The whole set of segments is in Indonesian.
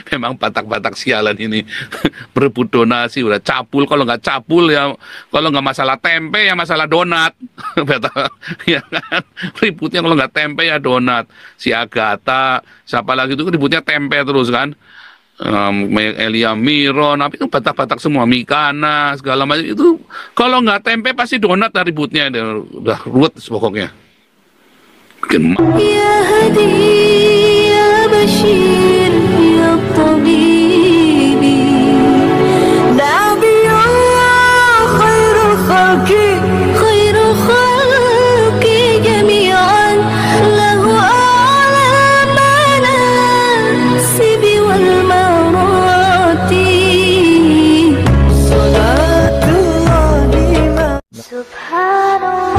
Memang Batak-Batak sialan ini berebut donasi udah cabul, kalau nggak cabul ya, kalau nggak masalah tempe ya masalah donat. Batak ya kan, ributnya kalau nggak tempe ya donat. Si Agatha siapa lagi itu ributnya tempe terus kan. Elia Miron, tapi itu Batak-Batak semua, Mikana segala macam itu, kalau nggak tempe pasti donat lah ributnya, udah ruwet pokoknya. Bikin يا هدي يا بشير يا طبيبي نبي الله خير الخلق خير الخلق جميعا له أعلى المناصب والمراتب صلاة الله سبحان الله.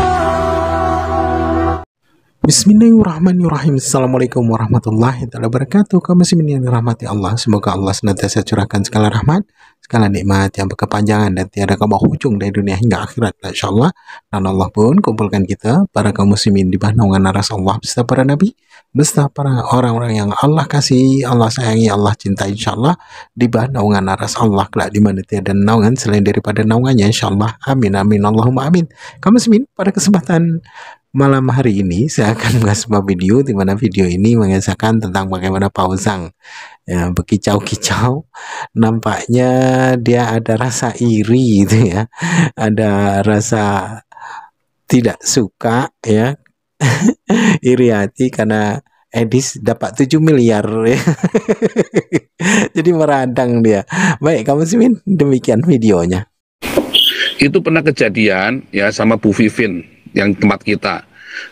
Bismillahirrahmanirrahim. Assalamualaikum warahmatullahi wabarakatuh. Kaum muslimin yang dirahmati Allah, semoga Allah senantiasa curahkan segala rahmat, segala nikmat yang berkepanjangan dan tiada kebau ujung dari dunia hingga akhirat, insyaallah. Dan Allah pun kumpulkan kita para kaum muslimin di bawah naungan aras Allah beserta para nabi, beserta para orang-orang yang Allah kasih, Allah sayangi, Allah cintai, insyaallah, di bawah naungan aras Allah kelak di mana tiada naungan selain daripada naungannya, insyaallah. Amin amin Allahumma amin. Kaum muslimin, pada kesempatan malam hari ini saya akan mengasih sebuah video di mana video ini mengisahkan tentang bagaimana Pausang ya, berkicau-kicau. Nampaknya dia ada rasa iri gitu ya, ada rasa tidak suka ya, iri hati karena Edis dapat 7 miliar ya. Jadi meradang dia. Baik kamu Simin, demikian videonya. itu pernah kejadian ya sama Bu Vivin yang tempat kita.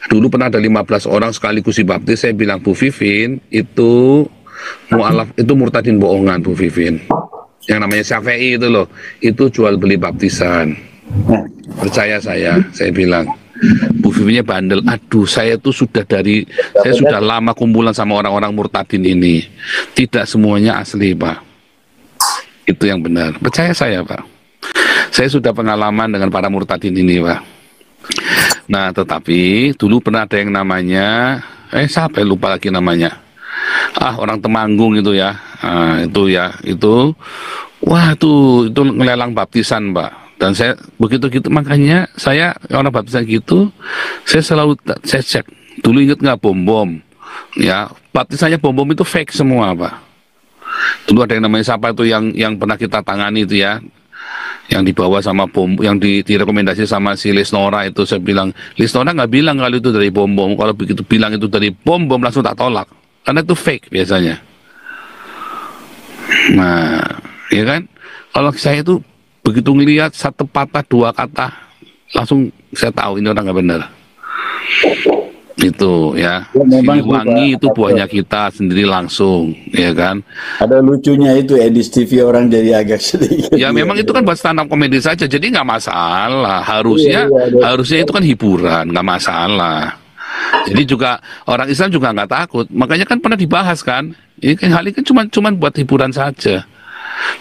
Dulu pernah ada 15 orang sekaligus dibaptis. Saya bilang, Bu Vivin itu mu'alaf, itu murtadin bohongan Bu Vivin. Yang namanya Syafi'i itu loh, itu jual beli baptisan. Percaya saya bilang. Bu Vivinnya bandel. Aduh, saya sudah lama kumpulan sama orang-orang murtadin ini. Tidak semuanya asli, Pak. Itu yang benar. Percaya saya, Pak. Saya sudah pengalaman dengan para murtadin ini, Pak. Nah, tetapi dulu pernah ada yang namanya, siapa lupa lagi namanya. Orang Temanggung itu ya. Wah, itu ngelelang baptisan, Pak. Dan saya begitu gitu, makanya saya orang baptisan gitu, saya selalu saya cek. Dulu inget nggak bom-bom? Ya, baptisannya bom-bom itu fake semua, Pak. Dulu ada yang namanya siapa itu yang pernah kita tangani itu ya, yang dibawa sama bom, yang direkomendasi sama si Lisnora itu. Saya bilang, Lisnora nggak bilang kalau itu dari bom-bom. Kalau begitu bilang itu dari bom-bom langsung tak tolak, karena itu fake biasanya. Nah, ya kan, kalau saya itu begitu ngelihat satu patah dua kata langsung saya tahu ini orang nggak benar. Itu ya, Siliwangi itu buahnya kita sendiri langsung, ya kan. Ada lucunya itu Edis TV orang jadi agak sedikit. Ya memang itu kan buat stand up komedi saja, jadi nggak masalah. Harusnya itu kan hiburan, nggak masalah. Jadi juga orang Islam juga nggak takut. Makanya kan pernah dibahas kan, ini kan hal ini kan cuma buat hiburan saja.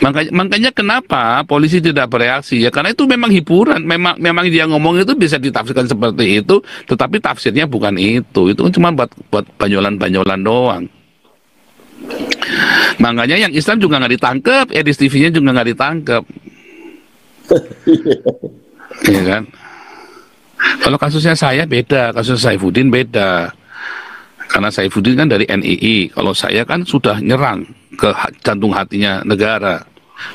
Makanya kenapa polisi tidak bereaksi ya, karena itu memang hiburan, memang dia ngomong itu bisa ditafsirkan seperti itu, tetapi tafsirnya bukan itu kan cuma buat banyolan-banyolan doang. Makanya yang Islam juga nggak ditangkap, Edis TV-nya juga nggak ditangkap. Iya kan? Kalau kasusnya saya beda, kasus Saifuddin beda. Karena Saifuddin kan dari NII, kalau saya kan sudah nyerang ke jantung hatinya negara.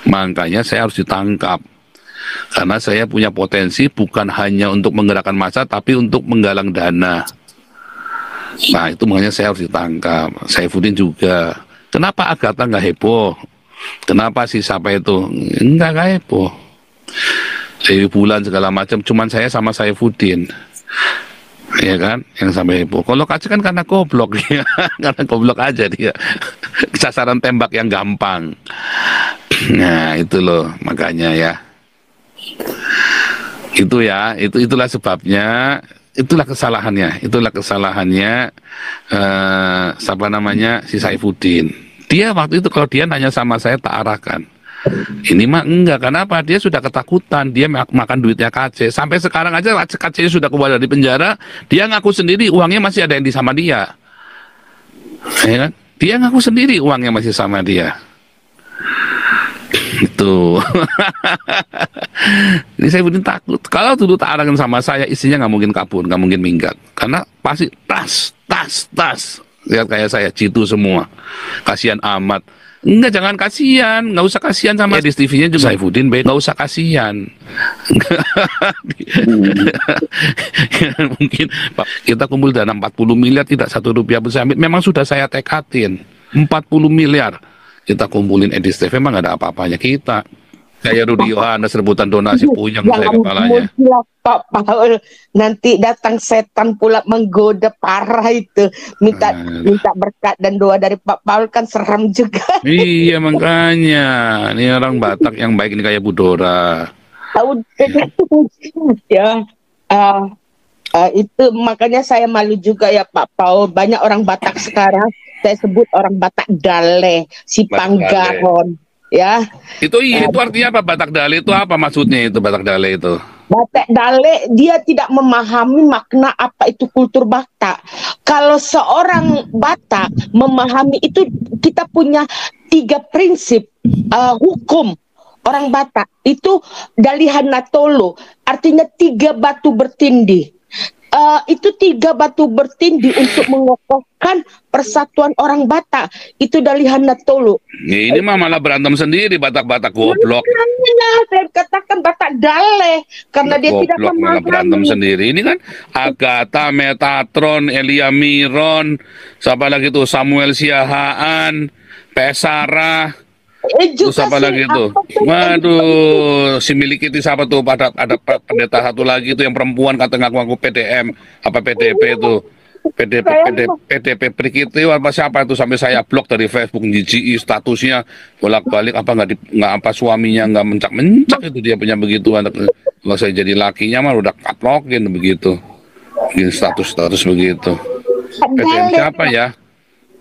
Makanya saya harus ditangkap. Karena saya punya potensi bukan hanya untuk menggerakkan massa, tapi untuk menggalang dana. Nah, itu makanya saya harus ditangkap. Saifuddin juga. Kenapa Agatha nggak heboh? Kenapa si siapa itu? Nggak heboh. Dewi Bulan segala macam, cuman saya sama Saifuddin. Ya kan, yang sampai heboh. Kalau Kaci kan karena goblok ya, karena goblok aja dia. Sasaran tembak yang gampang. Nah, itu loh makanya ya. Itulah sebabnya, itulah kesalahannya siapa namanya si Saifuddin. Dia waktu itu kalau dia nanya sama saya tak arahkan. Ini mah enggak, kenapa? Dia sudah ketakutan, dia makan duitnya KC. Sampai sekarang aja KC sudah keluar dari penjara, dia ngaku sendiri uangnya masih ada yang di sama dia. Ya kan? Dia ngaku sendiri uangnya masih sama dia. Itu. Jadi Saifuddin takut. Kalau dulu tak arahkan sama saya, istrinya nggak mungkin kabur, nggak mungkin minggat. Karena pasti tas. Lihat kayak saya, jitu semua. Kasihan amat. Enggak, jangan kasihan, nggak usah kasihan sama edis TV-nya juga. Saifuddin beda, nggak usah kasihan. Mungkin Pak, kita kumpul dana 40 miliar, tidak 1 rupiah pun saya ambil. Memang sudah saya tekatin 40 miliar kita kumpulin edis TV, memang nggak ada apa-apanya kita. Kayak Rudi Yohanes rebutan donasi puyeng saya kepalanya. Jangan Pak Paul, nanti datang setan pula menggoda parah itu. Minta berkat dan doa dari Pak Paul kan seram juga. Iya makanya, ini orang Batak yang baik ini kayak Bu Dora. Ya, itu makanya saya malu juga ya Pak Paul. Banyak orang Batak sekarang, saya sebut orang Batak Dale, si Panggaron. Ya. Itu artinya apa Batak Dale itu apa maksudnya itu Batak Dale itu? Batak Dale dia tidak memahami makna apa itu kultur Batak. Kalau seorang Batak memahami itu, kita punya 3 prinsip hukum orang Batak itu dalihan natolo, artinya 3 batu bertindih. Itu 3 batu bertindih untuk mengokohkan persatuan orang Batak. Itu dalihan natolo. Ya, ini mah malah berantem sendiri Batak-Batak goblok. Saya katakan Batak Dale karena dia tidak Goblok malah berantem sendiri. Ini kan Agatha, Metatron, Elia Miron, siapa lagi tuh Samuel Siahaan, Pesara. Terus apa lagi itu? Waduh, si milik itu siapa tuh? Ada pendeta satu lagi itu yang perempuan kata ngaku-ngaku PDM apa PDP itu. PDP Prik itu apa siapa itu, sampai saya blok dari Facebook, GGI statusnya bolak-balik apa nggak apa suaminya nggak mencak itu dia punya begitu. Kalau saya jadi lakinya mah udah katlokin begitu. Bikin status begitu. PDM siapa ya?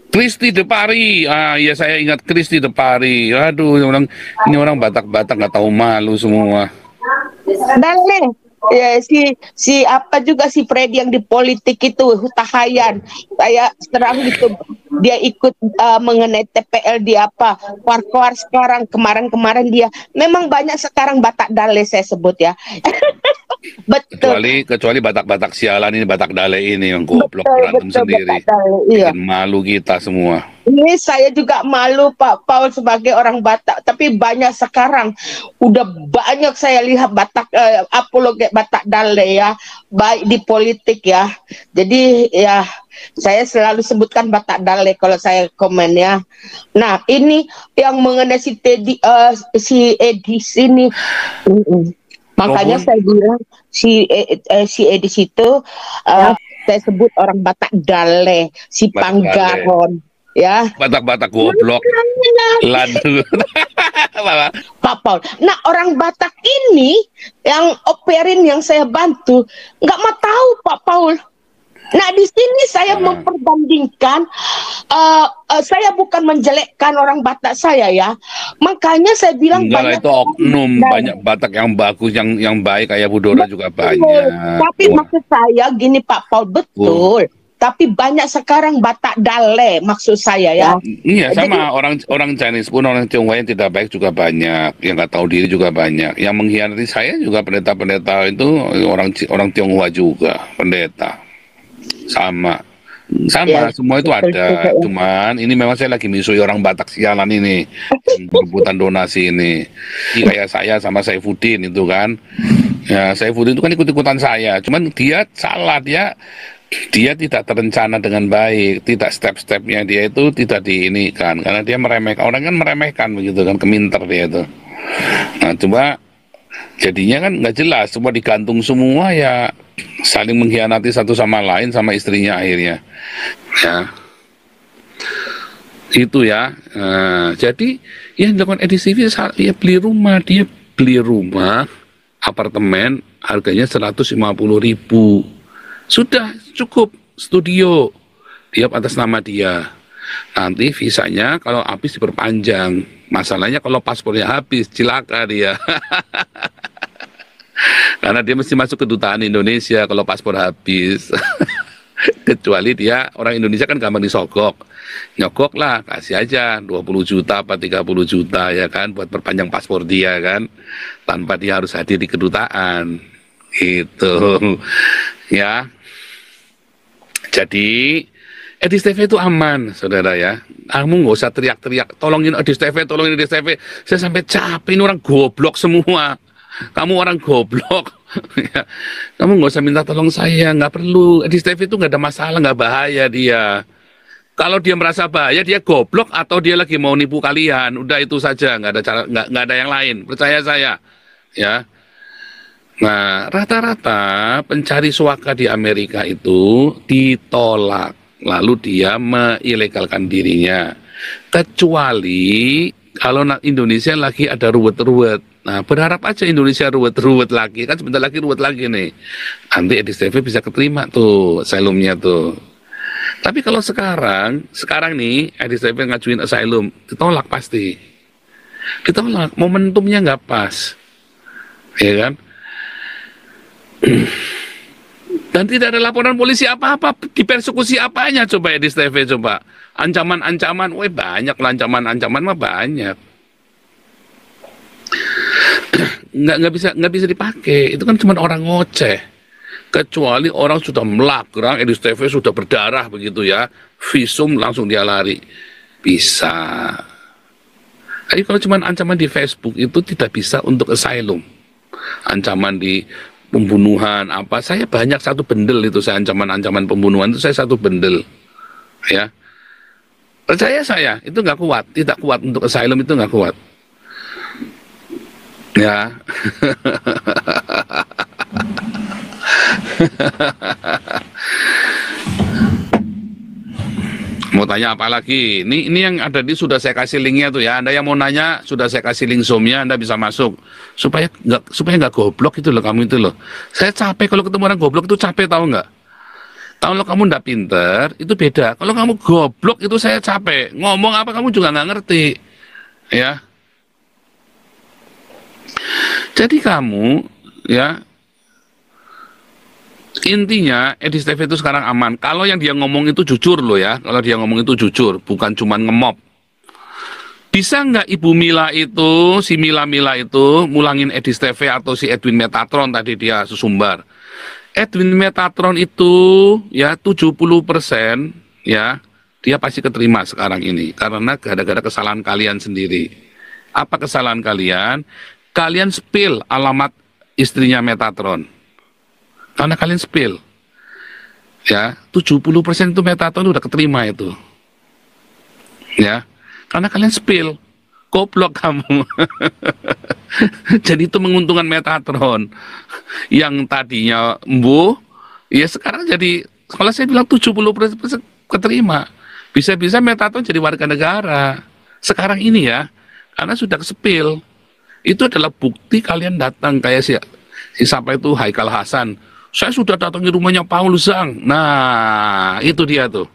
Kristi De Pari, ya saya ingat Kristi De Pari. Aduh, ini orang Batak-Batak nggak tahu malu semua. Dale, ya si apa juga si Freddy yang di politik itu Hutahayan. Saya serang gitu, dia ikut mengenai TPL di apa keluar sekarang, kemarin dia. Memang banyak sekarang Batak Dale saya sebut ya. Betul. Kecuali Batak-Batak sialan ini, Batak Dale ini yang goblok berantem sendiri. Iya. Bikin malu kita semua. Ini saya juga malu Pak Paul sebagai orang Batak, tapi banyak sekarang udah banyak saya lihat Batak apologet Batak Dale ya, baik di politik ya. Jadi ya saya selalu sebutkan Batak Dale kalau saya komen ya. Nah, ini yang mengenai si Edis ini. Makanya saya bilang si Edis itu saya sebut orang Batak Dale, si Panggaron, ya. Batak-Batak goblok. Ladu. Pak Paul. Nah, orang Batak ini yang operin yang saya bantu nggak mau tahu Pak Paul. Nah, di sini saya memperbandingkan, saya bukan menjelekkan orang Batak saya ya. Makanya saya bilang banyak itu oknum, banyak Batak yang bagus, yang baik kayak Bu Dora juga banyak. Tapi maksud saya gini Pak Paul, betul. Tapi banyak sekarang Batak Dale maksud saya ya. Iya, sama orang Chinese pun, orang Tionghoa yang tidak baik juga banyak, yang nggak tahu diri juga banyak. Yang mengkhianati saya juga pendeta-pendeta itu orang Tionghoa juga, pendeta. Sama ya, semua itu ada. Cuman ini memang saya lagi misui orang Batak sialan ini, rebutan donasi ini. Kayak saya sama Saifuddin itu kan. Ya, Saifuddin itu kan ikut-ikutan saya. Cuman dia salah, dia tidak terencana dengan baik, tidak step-stepnya dia itu tidak diinikan, karena dia meremehkan, orang kan meremehkan begitu kan, keminter dia itu. Nah, coba jadinya kan nggak jelas, semua digantung semua ya, saling mengkhianati satu sama lain, sama istrinya akhirnya. Ya, itu ya. Jadi yang dilakukan Edis TV, dia beli rumah apartemen harganya 150.000. Sudah cukup studio, dia atas nama dia. Nanti visanya kalau habis diperpanjang. Masalahnya kalau paspornya habis, cilaka dia. Karena dia mesti masuk kedutaan Indonesia kalau paspor habis. Kecuali dia orang Indonesia kan gampang disogok. Nyogok lah, kasih aja 20 juta apa 30 juta ya kan buat perpanjang paspor dia kan. Tanpa dia harus hadir di kedutaan. Gitu. Ya. Jadi Edis TV itu aman, saudara ya. Kamu nggak usah teriak-teriak, tolongin Edis TV, tolongin Edis TV. Saya sampai capek, ini orang goblok semua. Kamu orang goblok. Ya. Kamu nggak usah minta tolong saya, nggak perlu. Edis TV itu nggak ada masalah, nggak bahaya dia. Kalau dia merasa bahaya, dia goblok atau dia lagi mau nipu kalian. Udah itu saja, nggak ada cara, nggak ada yang lain. Percaya saya, ya. Nah, rata-rata pencari suaka di Amerika itu ditolak, lalu dia mengilegalkan dirinya. Kecuali kalau Indonesia lagi ada ruwet-ruwet. Nah, berharap aja Indonesia ruwet-ruwet lagi, kan sebentar lagi ruwet lagi nih. Nanti Edis TV bisa keterima tuh asylumnya tuh. Tapi kalau sekarang nih Edis TV ngajuin asylum, ditolak pasti. Ditolak, momentumnya nggak pas. Ya kan? Dan tidak ada laporan polisi apa-apa, dipersekusi apanya coba Edis TV coba. Ancaman-ancaman, banyak lah ancaman-ancaman mah banyak. Nggak bisa dipakai, itu kan cuma orang ngoceh. Kecuali orang sudah melagrang, Edis TV sudah berdarah begitu ya, visum langsung dia lari, bisa. Tapi kalau cuma ancaman di Facebook itu tidak bisa untuk asylum. Ancaman di pembunuhan apa, saya banyak satu bendel itu, saya ancaman-ancaman pembunuhan itu saya satu bendel, ya. Percaya saya itu nggak kuat, tidak kuat untuk asylum, itu nggak kuat. Ya. Mau tanya apa lagi? Ini yang ada di sudah saya kasih linknya tuh ya. Anda yang mau nanya sudah saya kasih link Zoom-nya, Anda bisa masuk supaya nggak goblok itu loh kamu itu loh. Saya capek kalau ketemu orang goblok itu, capek tahu nggak? Kalau kamu nggak pinter itu beda. Kalau kamu goblok itu saya capek. Ngomong apa kamu juga nggak ngerti, ya. Jadi kamu, ya, intinya Edis TV itu sekarang aman. Kalau yang dia ngomong itu jujur loh ya. Kalau dia ngomong itu jujur, bukan cuma ngemop. Bisa nggak Ibu Mila itu, si Mila itu, mulangin Edis TV atau si Edwin Metatron tadi dia sesumbar. Edwin Metatron itu ya 70% ya, dia pasti keterima sekarang ini. Karena gara-gara kesalahan kalian sendiri. Apa kesalahan kalian? Kalian spill alamat istrinya Metatron. Karena kalian spill. Ya, 70% itu Metatron udah keterima itu. Ya, karena kalian spill. Goblok kamu. Jadi itu menguntungkan Metatron. Yang tadinya ya sekarang jadi, kalau saya bilang 70% keterima. Bisa-bisa Metatron jadi warga negara. Sekarang ini ya, karena sudah ke-spill. Itu adalah bukti kalian datang kayak si siapa itu Haikal Hasan. Saya sudah datangi rumahnya Paul Zhang. Nah, itu dia tuh.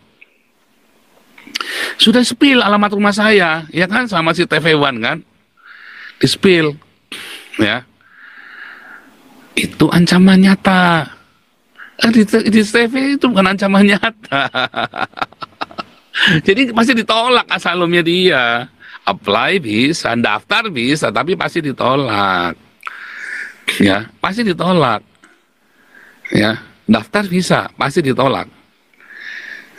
Sudah spill alamat rumah saya, ya kan, sama si TV One kan. Di spill. Ya. Itu ancaman nyata. Di TV itu bukan ancaman nyata. Jadi pasti ditolak asylumnya dia. Apply bisa, daftar bisa, tapi pasti ditolak. Ya, pasti ditolak. Ya, daftar bisa, pasti ditolak.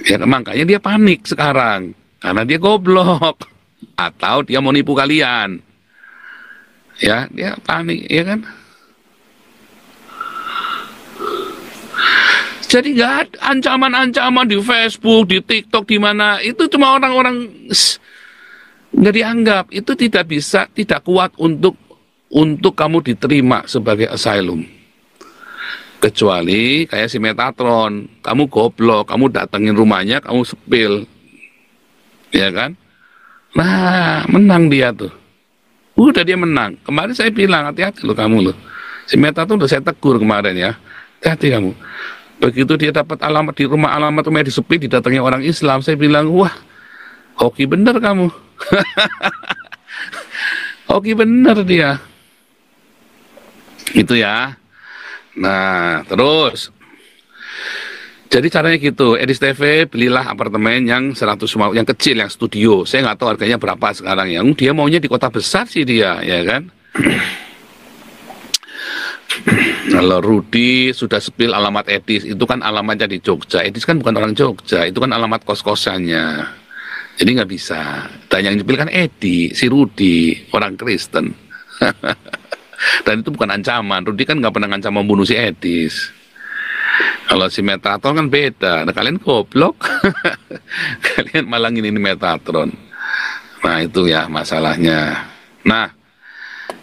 Ya, makanya dia panik sekarang karena dia goblok atau dia mau nipu kalian. Ya, dia panik, ya kan? Jadi nggak ancaman-ancaman di Facebook, di TikTok, di mana itu cuma orang-orang nggak dianggap. Itu tidak bisa, tidak kuat untuk kamu diterima sebagai asylum. Kecuali kayak si Metatron, kamu goblok, kamu datengin rumahnya, kamu spill, ya kan? Nah, menang dia tuh. Udah dia menang. Kemarin saya bilang hati-hati lo kamu lo. Si Metatron udah saya tegur kemarin ya, hati-hati kamu. Begitu dia dapat alamat di rumah, alamat rumahnya di spill, didatangi orang Islam, saya bilang, wah, hoki bener kamu. Hoki bener dia. Itu ya. Nah, terus Jadi caranya gitu, Edis TV belilah apartemen yang 150, yang kecil, yang studio. Saya nggak tahu harganya berapa sekarang ya. Dia maunya di kota besar sih dia, ya kan? Kalau Rudi sudah sepil alamat Edis, itu kan alamatnya di Jogja. Edis kan bukan orang Jogja, itu kan alamat kos-kosannya. Jadi nggak bisa. Dan yang nyepil kan Edi, si Rudi, orang Kristen. Dan itu bukan ancaman. Rudi kan nggak pernah ngancam membunuh si Edis. Kalau si Metatron kan beda. Nah, kalian goblok. Kalian malah ini Metatron. Nah, itu ya masalahnya. Nah,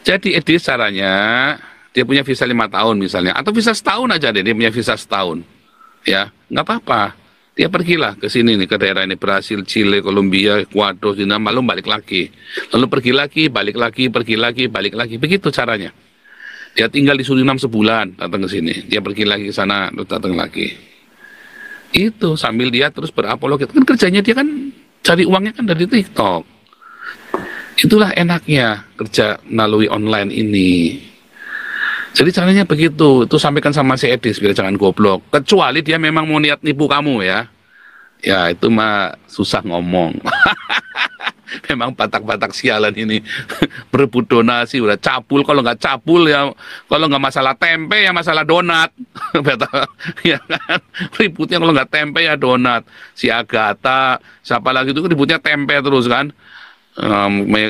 jadi Edis caranya, dia punya visa 5 tahun misalnya. Atau visa setahun aja deh, dia punya visa setahun. Ya, nggak apa-apa. Dia pergilah ke sini nih, ke daerah ini. Brasil, Chile, Kolombia, Ekuador, lalu balik lagi. Lalu pergi lagi, balik lagi, pergi lagi, balik lagi. Begitu caranya. Dia tinggal di Suriname sebulan, datang ke sini. Dia pergi lagi ke sana, terus datang lagi. Itu sambil dia terus berapologet. Kan kerjanya dia kan cari uangnya kan dari TikTok. Itulah enaknya kerja melalui online ini. Jadi caranya begitu. Itu sampaikan sama si Edis biar jangan goblok. Kecuali dia memang mau niat nipu kamu ya. Ya itu mah susah ngomong. Memang batak-batak sialan ini berebut donasi udah cabul, kalau nggak cabul ya, kalau nggak masalah tempe ya masalah donat. Ya kan, ributnya kalau nggak tempe ya donat. Si Agatha siapa lagi itu ributnya tempe terus kan.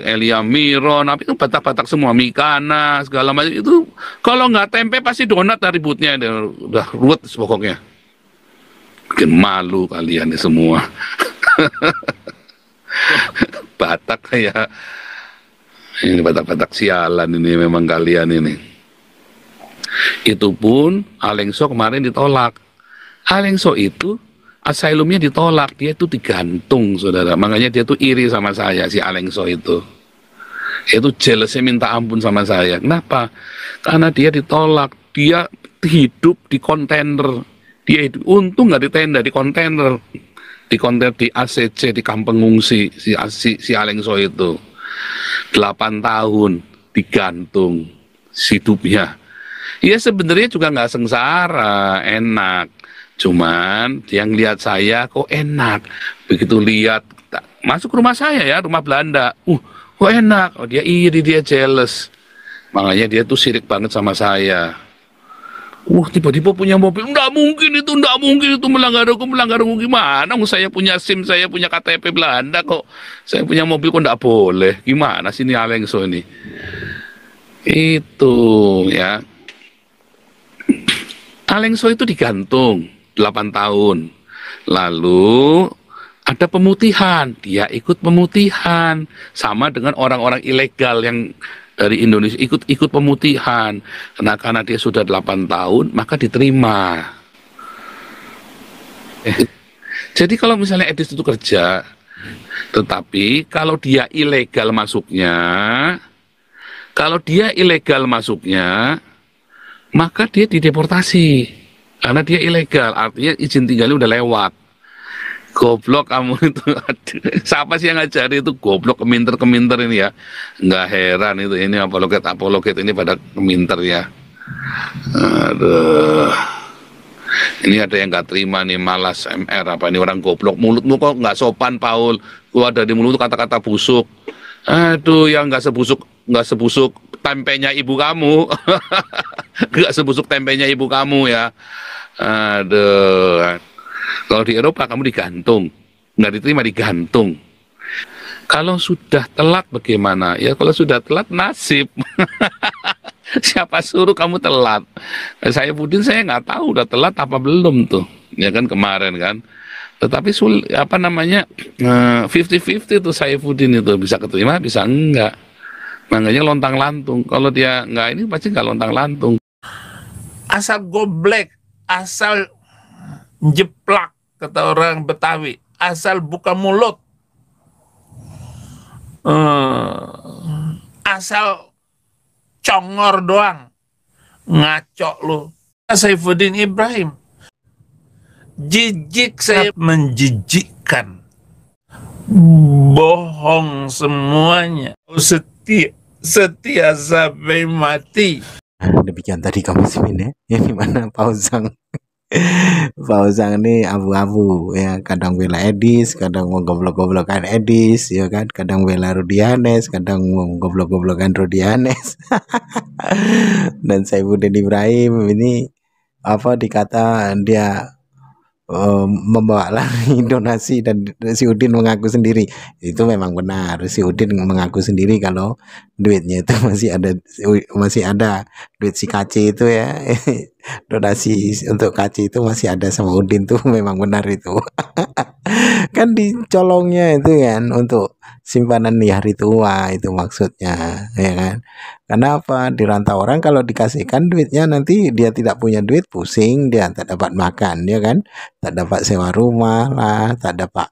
Elia Miron, tapi itu batak-batak semua, Mikana segala macam itu. Kalau nggak tempe pasti donat lah ributnya, udah ruwet pokoknya. Bikin malu kalian ini semua. Batak ya, ini batak-batak sialan ini memang kalian ini. Itu pun Alengso kemarin ditolak. Alengso itu asylumnya ditolak, dia itu digantung saudara. Makanya dia tuh iri sama saya si Alengso itu. Itu jealousnya minta ampun sama saya. Kenapa? Karena dia ditolak. Dia hidup di kontainer. Dia hidup, untung nggak di tenda, di kontainer. Di konten di ACC di kamp pengungsi si Alengso itu 8 tahun digantung hidupnya. Ya sebenarnya juga nggak sengsara, enak. Cuman yang lihat saya kok enak. Begitu lihat masuk rumah saya ya, rumah Belanda. Kok enak. Oh, dia iri, dia jealous. Makanya dia tuh sirik banget sama saya. Tiba-tiba punya mobil, nggak mungkin itu melanggar hukum gimana? Saya punya SIM, saya punya KTP Belanda kok, saya punya mobil kok nggak boleh? Gimana sih ini Alengso ini? Itu ya, Alengso itu digantung 8 tahun, lalu ada pemutihan, dia ikut pemutihan, sama dengan orang-orang ilegal yang dari Indonesia ikut pemutihan. Karena dia sudah 8 tahun maka diterima. Jadi kalau misalnya Edis itu kerja, tetapi kalau dia ilegal masuknya, maka dia dideportasi karena dia ilegal, artinya izin tinggalnya udah lewat. Goblok kamu itu. Siapa sih yang ngajari itu goblok, keminter ini ya. Nggak heran itu, ini apologet ini pada keminter ya. Aduh. Ini ada yang nggak terima nih, malas MR apa ini orang goblok. Mulutmu kok nggak sopan Paul, keluar dari mulut kata-kata busuk. Aduh, yang nggak sebusuk tempenya ibu kamu. Nggak sebusuk tempenya ibu kamu ya. Aduh. Kalau di Eropa kamu digantung, nggak diterima digantung. Kalau sudah telat bagaimana? Ya kalau sudah telat nasib. Siapa suruh kamu telat? Saya Budin saya nggak tahu udah telat apa belum tuh. Ya kan kemarin kan. Tetapi 50-50 tuh saya Budin itu bisa keterima bisa enggak. Makanya lontang-lantung. Kalau dia nggak ini pasti nggak lontang-lantung. Asal goblek, asal jeplak kata orang Betawi, asal buka mulut, asal congor doang, ngaco lu. Saifuddin Ibrahim, jijik saya, menjijikkan, bohong semuanya, setia sampai mati. Demikian tadi kamu Simin ya, yang dimana Pausang Fauzan ini abu-abu ya, kadang bela Edis, kadang mau goblok-goblokan Edis ya kan, kadang bela Rudianes, kadang mau goblok-goblokan Rudianes. Dan Saifuddin Ibrahim ini apa dikata dia membawa lari donasi, dan si Udin mengaku sendiri itu memang benar. Si Udin mengaku sendiri kalau duitnya itu masih ada duit si Kaci itu ya. Donasi untuk Kaci itu masih ada sama Udin tuh, memang benar itu. Kan dicolongnya itu kan untuk simpanan di hari tua itu maksudnya ya kan. Kenapa di rantau orang kalau dikasihkan duitnya nanti dia tidak punya duit, pusing dia, tak dapat makan ya kan, tak dapat sewa rumah lah, tak dapat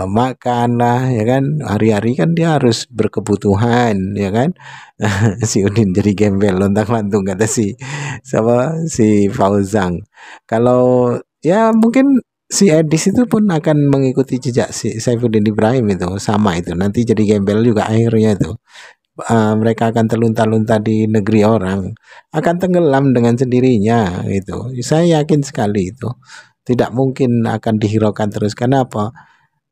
makan lah ya kan, hari-hari kan dia harus berkebutuhan ya kan. Si Udin jadi gembel lontang-lantung kata si Fauzan. Kalau ya mungkin si Edis itu pun akan mengikuti jejak si Saifuddin Ibrahim itu, sama itu nanti jadi gembel juga akhirnya itu. Mereka akan terlunta-lunta di negeri orang, akan tenggelam dengan sendirinya gitu. Saya yakin sekali itu tidak mungkin akan dihiraukan terus. Karena apa?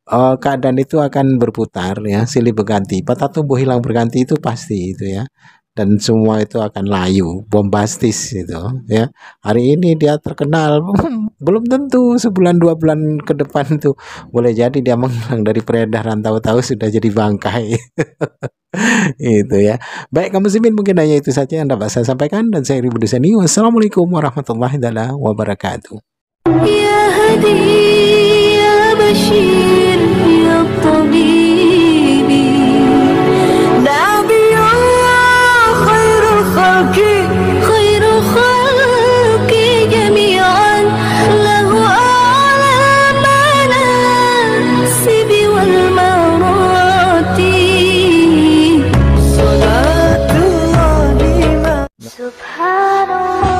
Keadaan itu akan berputar ya, silih berganti, patah tumbuh hilang berganti itu pasti itu ya. Dan semua itu akan layu, bombastis itu ya. Hari ini dia terkenal, belum tentu sebulan 2 bulan ke depan itu boleh jadi dia menghilang dari peredaran, tahu-tahu sudah jadi bangkai. Itu ya. Baik kaum muslimin, mungkin hanya itu saja yang dapat saya sampaikan, dan saya Ribu Dusani. Wassalamualaikum warahmatullahi wabarakatuh. يا هدي يا بشير يا طبيبي نبي الله خير خلق جميعا له أعلى المناسب والمراتب صلاة الله سبحان الله